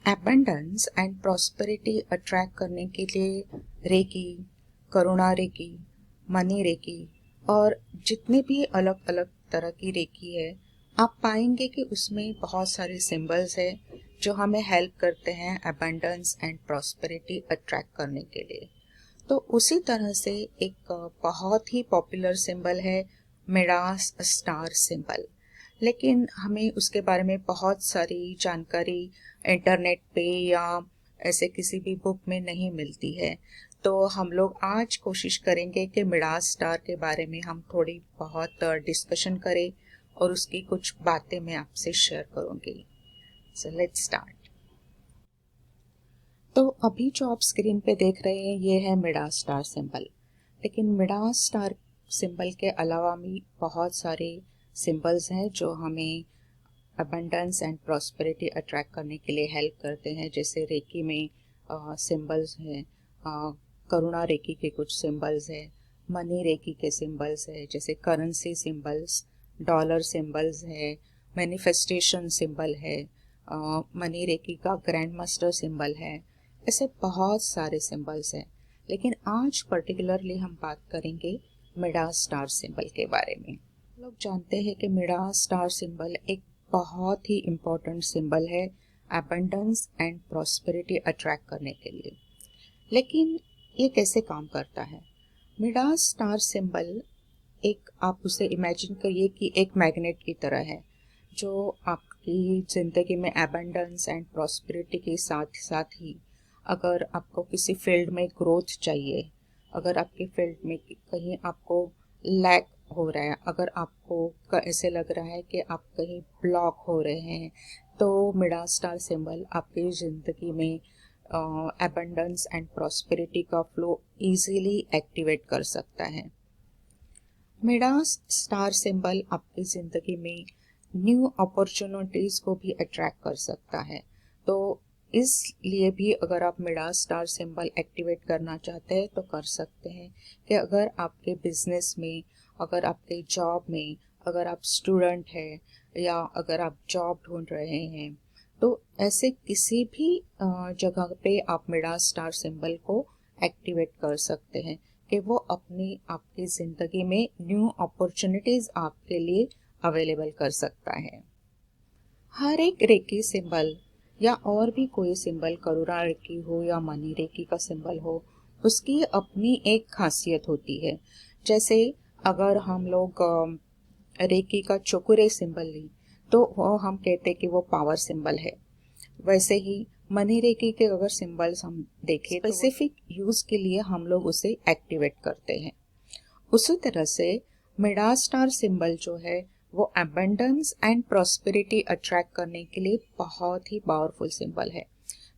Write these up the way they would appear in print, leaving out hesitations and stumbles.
Abundance and prosperity attract करने के लिए रेकी, करुणा रेकी, मनी रेकी और जितने भी अलग अलग तरह की रेकी है, आप पाएंगे कि उसमें बहुत सारे सिंबल्स है जो हमें हेल्प करते हैं एबंडेंस एंड प्रॉस्पेरिटी अट्रैक्ट करने के लिए। तो उसी तरह से एक बहुत ही पॉपुलर सिंबल है मिडास स्टार सिंबल, लेकिन हमें उसके बारे में बहुत सारी जानकारी इंटरनेट पे या ऐसे किसी भी बुक में नहीं मिलती है। तो हम लोग आज कोशिश करेंगे कि मिडास स्टार के बारे में हम थोड़ी बहुत डिस्कशन करें और उसकी कुछ बातें मैं आपसे शेयर करूँगी। So let's start. तो अभी जो आप स्क्रीन पे देख रहे हैं ये है मिडास स्टार सिंबल, लेकिन मिडास स्टार सिंबल के अलावा भी बहुत सारे सिंबल्स हैं जो हमें अबंडेंस एंड प्रॉस्पेरिटी अट्रैक्ट करने के लिए हेल्प करते हैं। जैसे रेकी में सिंबल्स हैं, करुणा रेकी के कुछ सिंबल्स हैं, मनी रेकी के सिंबल्स है, जैसे करेंसी सिंबल्स, डॉलर सिंबल्स है, मैनिफेस्टेशन सिंबल है, मनी रेकी का ग्रैंड मास्टर सिंबल है। ऐसे बहुत सारे सिंबल्स हैं, लेकिन आज पर्टिकुलरली हम बात करेंगे मिडास स्टार सिंबल के बारे में। लोग जानते हैं कि मिडास स्टार सिंबल एक बहुत ही इम्पोर्टेंट सिंबल है अबंडेंस एंड प्रॉस्पेरिटी अट्रैक्ट करने के लिए। लेकिन ये कैसे काम करता है? मिडास स्टार सिंबल एक, आप उसे इमेजिन करिए कि एक मैग्नेट की तरह है जो आपकी ज़िंदगी में अबंडेंस एंड प्रॉस्पेरिटी के साथ साथ ही, अगर आपको किसी फील्ड में ग्रोथ चाहिए, अगर आपके फील्ड में कहीं आपको लैक हो रहा है, अगर आपको ऐसे लग रहा है कि आप कहीं ब्लॉक हो रहे हैं, तो मिडास स्टार सिंबल आपकी ज़िंदगी में अबंडेंस एंड प्रॉस्पेरिटी का फ्लो इजीली एक्टिवेट कर सकता है। मिडास स्टार सिंबल आपकी ज़िंदगी में न्यू अपॉर्चुनिटीज़ को भी अट्रैक्ट कर सकता है। तो इसलिए भी अगर आप मिडास स्टार सिंबल एक्टिवेट करना चाहते हैं तो कर सकते हैं कि अगर आपके बिजनेस में, अगर आपके जॉब में, अगर आप स्टूडेंट हैं या अगर आप जॉब ढूंढ रहे हैं, तो ऐसे किसी भी जगह पे आप मिडास स्टार सिंबल को एक्टिवेट कर सकते हैं कि वो अपनी आपकी ज़िंदगी में न्यू अपॉर्चुनिटीज़ आपके लिए अवेलेबल कर सकता है। हर एक रेकी सिंबल या और भी कोई सिंबल, करुणा रेकी हो या मनी रेकी का सिंबल हो, उसकी अपनी एक खासियत होती है। जैसे अगर हम लोग रेकी का चोकुरे सिंबल लें तो वो हम कहते हैं कि वो पावर सिंबल है। वैसे ही मनी रेकी के अगर सिंबल्स हम देखें तो स्पेसिफिक यूज के लिए हम लोग उसे एक्टिवेट करते हैं। उसी तरह से मिडास स्टार सिंबल जो है वो अबंडेंस एंड प्रॉस्पेरिटी अट्रैक्ट करने के लिए बहुत ही पावरफुल सिंबल है।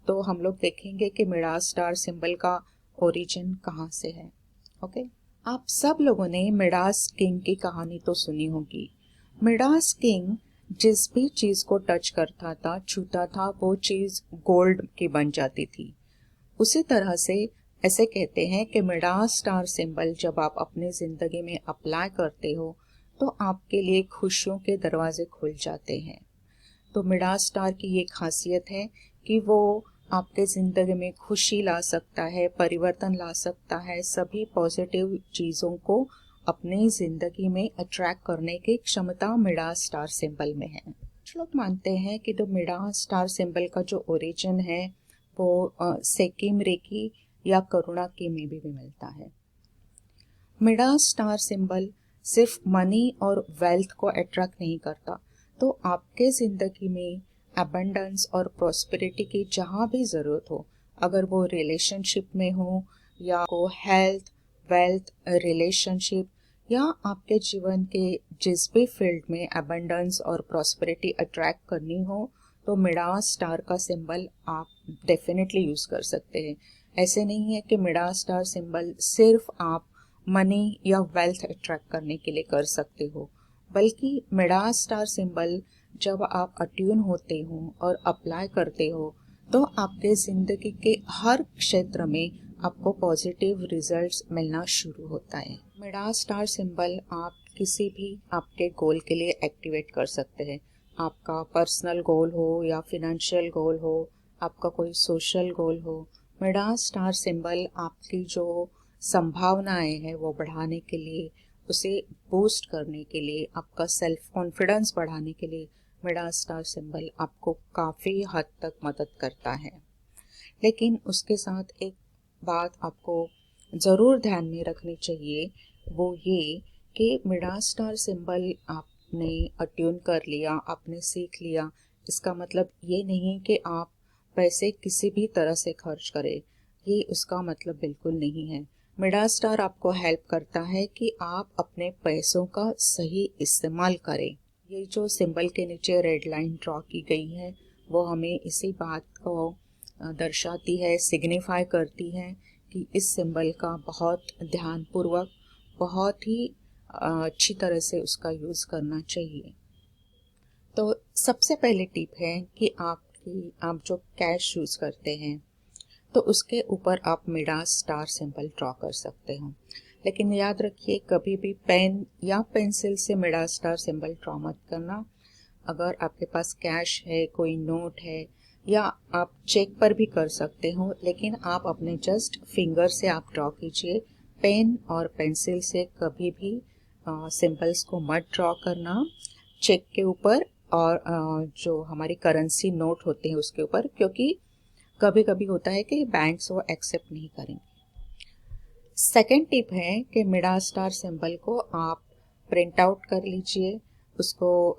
तो हम लोग देखेंगे कि मिडास स्टार सिंबल का ओरिजिन कहाँ से है। ओके, आप सब लोगों ने मिडास किंग की कहानी तो सुनी होगी। मिडास किंग जिस भी चीज को टच करता था, छूता था, वो चीज गोल्ड की बन जाती थी। उसी तरह से ऐसे कहते हैं कि मिडास स्टार सिंबल जब आप अपने जिंदगी में अप्लाई करते हो तो आपके लिए खुशियों के दरवाजे खुल जाते हैं। तो मिडास स्टार की ये खासियत है कि वो आपके ज़िंदगी में खुशी ला सकता है, परिवर्तन ला सकता है, सभी पॉजिटिव चीज़ों को अपनी ज़िंदगी में अट्रैक्ट करने की क्षमता मिडास स्टार सिंबल में है। कुछ लोग मानते हैं कि जो मिडास स्टार सिंबल का जो ओरिजिन है वो सेकिम रेकी या करुणा की में भी मिलता है। मिडास स्टार सिंबल सिर्फ मनी और वेल्थ को अट्रैक्ट नहीं करता, तो आपके ज़िंदगी में अबंडेंस और प्रॉस्पेरिटी की जहाँ भी ज़रूरत हो, अगर वो रिलेशनशिप में हो या को हेल्थ, वेल्थ, रिलेशनशिप या आपके जीवन के जिस भी फील्ड में अबंडेंस और प्रॉस्पेरिटी अट्रैक्ट करनी हो, तो मिडास स्टार का सिंबल आप डेफिनेटली यूज़ कर सकते हैं। ऐसे नहीं है कि मिडास स्टार सिंबल सिर्फ आप मनी या वेल्थ अट्रैक्ट करने के लिए कर सकते हो, बल्कि मिडास स्टार सिंबल जब आप अट्यून होते हो और अप्लाई करते हो तो आपके ज़िंदगी के हर क्षेत्र में आपको पॉजिटिव रिजल्ट्स मिलना शुरू होता है। मिडास स्टार सिंबल आप किसी भी आपके गोल के लिए एक्टिवेट कर सकते हैं। आपका पर्सनल गोल हो या फिनेंशियल गोल हो, आपका कोई सोशल गोल हो, मिडास स्टार सिंबल आपकी जो संभावनाएं हैं वो बढ़ाने के लिए, उसे बूस्ट करने के लिए, आपका सेल्फ कॉन्फिडेंस बढ़ाने के लिए मिडास स्टार सिंबल आपको काफ़ी हद तक मदद करता है। लेकिन उसके साथ एक बात आपको ज़रूर ध्यान में रखनी चाहिए, वो ये कि मिडास स्टार सिंबल आपने अट्यून कर लिया, आपने सीख लिया, इसका मतलब ये नहीं कि आप पैसे किसी भी तरह से खर्च करें, ये उसका मतलब बिल्कुल नहीं है। मिडास स्टार आपको हेल्प करता है कि आप अपने पैसों का सही इस्तेमाल करें। ये जो सिंबल के नीचे रेड लाइन ड्रॉ की गई है वो हमें इसी बात को दर्शाती है, सिग्निफाई करती है कि इस सिंबल का बहुत ध्यानपूर्वक, बहुत ही अच्छी तरह से उसका यूज़ करना चाहिए। तो सबसे पहले टिप है कि आप जो कैश यूज़ करते हैं तो उसके ऊपर आप मिडास स्टार सिंबल ड्रॉ कर सकते हो। लेकिन याद रखिए, कभी भी पेन या पेंसिल से मिडास स्टार सिंबल ड्रॉ मत करना। अगर आपके पास कैश है, कोई नोट है, या आप चेक पर भी कर सकते हो, लेकिन आप अपने जस्ट फिंगर से आप ड्रॉ कीजिए। पेन और पेंसिल से कभी भी सिंबल्स को मत ड्रॉ करना चेक के ऊपर और जो हमारी करेंसी नोट होते हैं उसके ऊपर, क्योंकि कभी कभी होता है कि बैंक्स वो एक्सेप्ट नहीं करेंगे। सेकेंड टिप है कि मिडास स्टार सिंबल को आप प्रिंट आउट कर लीजिए, उसको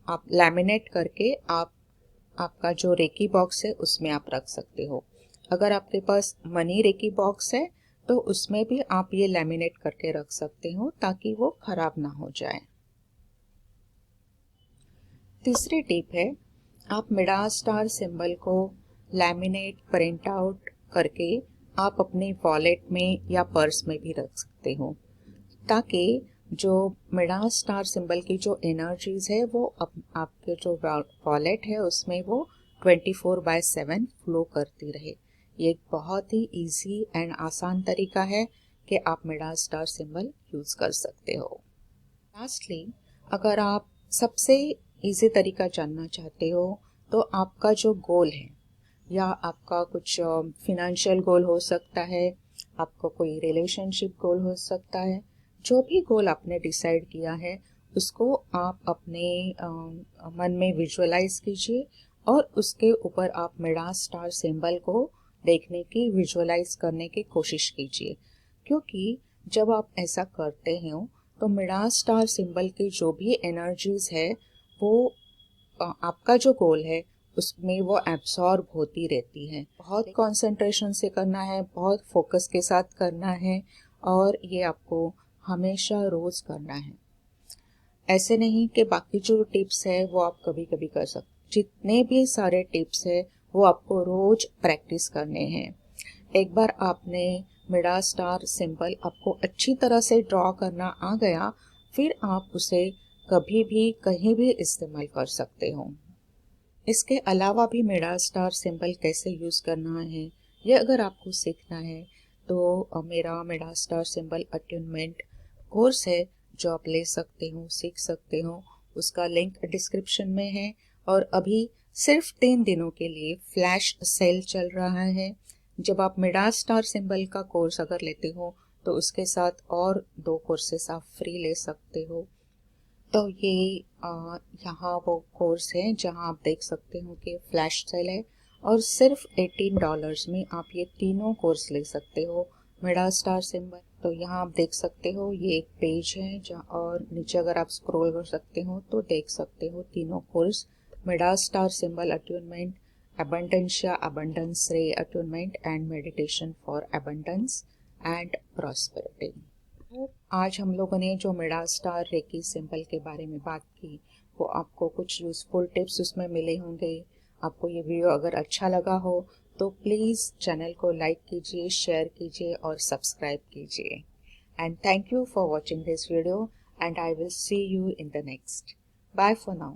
आप लैमिनेट करके आपका जो रेकी बॉक्स है उसमें आप रख सकते हो। अगर आपके पास मनी रेकी बॉक्स है तो उसमें भी आप ये लैमिनेट करके रख सकते हो ताकि वो खराब ना हो जाए। तीसरी टिप है, आप मिडास स्टार सिंबल को लैमिनेट प्रिंट आउट करके आप अपने वॉलेट में या पर्स में भी रख सकते हो, ताकि जो मिडास स्टार सिंबल की जो एनर्जीज है वो आपके जो वॉलेट है उसमें वो 24/7 फ्लो करती रहे। ये एक बहुत ही इजी एंड आसान तरीका है कि आप मिडास स्टार सिंबल यूज कर सकते हो। लास्टली, अगर आप सबसे इजी तरीका जानना चाहते हो तो आपका जो गोल है, या आपका कुछ फिनेंशियल गोल हो सकता है, आपका कोई रिलेशनशिप गोल हो सकता है, जो भी गोल आपने डिसाइड किया है उसको आप अपने मन में विजुअलाइज कीजिए और उसके ऊपर आप मिडास स्टार सिंबल को देखने की, विजुअलाइज करने की कोशिश कीजिए। क्योंकि जब आप ऐसा करते हो तो मिडास स्टार सिंबल की जो भी एनर्जीज है वो आपका जो गोल है उसमें वो एब्सॉर्ब होती रहती है। बहुत कंसंट्रेशन से करना है, बहुत फोकस के साथ करना है, और ये आपको हमेशा रोज करना है। ऐसे नहीं कि बाकी जो टिप्स है वो आप कभी कभी कर सकते, जितने भी सारे टिप्स है वो आपको रोज प्रैक्टिस करने हैं। एक बार आपने मिडास स्टार सिंबल आपको अच्छी तरह से ड्रॉ करना आ गया, फिर आप उसे कभी भी कहीं भी इस्तेमाल कर सकते हो। इसके अलावा भी मिडास स्टार सिंबल कैसे यूज़ करना है ये अगर आपको सीखना है तो मेरा Midas star symbol attunement course है जो आप ले सकते हो, सीख सकते हो। उसका लिंक डिस्क्रिप्शन में है, और अभी सिर्फ 3 दिनों के लिए फ्लैश सेल चल रहा है। जब आप मिडास स्टार सिंबल का कोर्स अगर लेते हो तो उसके साथ और 2 कोर्सेस आप फ्री ले सकते हो। तो ये यहाँ वो कोर्स है जहाँ आप देख सकते हो कि फ्लैश सेल है, और सिर्फ $18 में आप ये तीनों कोर्स ले सकते हो मिडास स्टार सिंबल। तो यहाँ आप देख सकते हो ये एक पेज है जहाँ, और नीचे अगर आप स्क्रॉल कर सकते हो तो देख सकते हो तीनों course, Midas star symbol attunement, Abundantia abundance ray attunement, and meditation for abundance and prosperity. आज हम लोगों ने जो मिडास स्टार रेकी सिंबल के बारे में बात की वो आपको कुछ यूज़फुल टिप्स उसमें मिले होंगे। आपको ये वीडियो अगर अच्छा लगा हो तो प्लीज़ चैनल को लाइक कीजिए, शेयर कीजिए और सब्सक्राइब कीजिए। And thank you for watching this video, and I will see you in the next. Bye for now.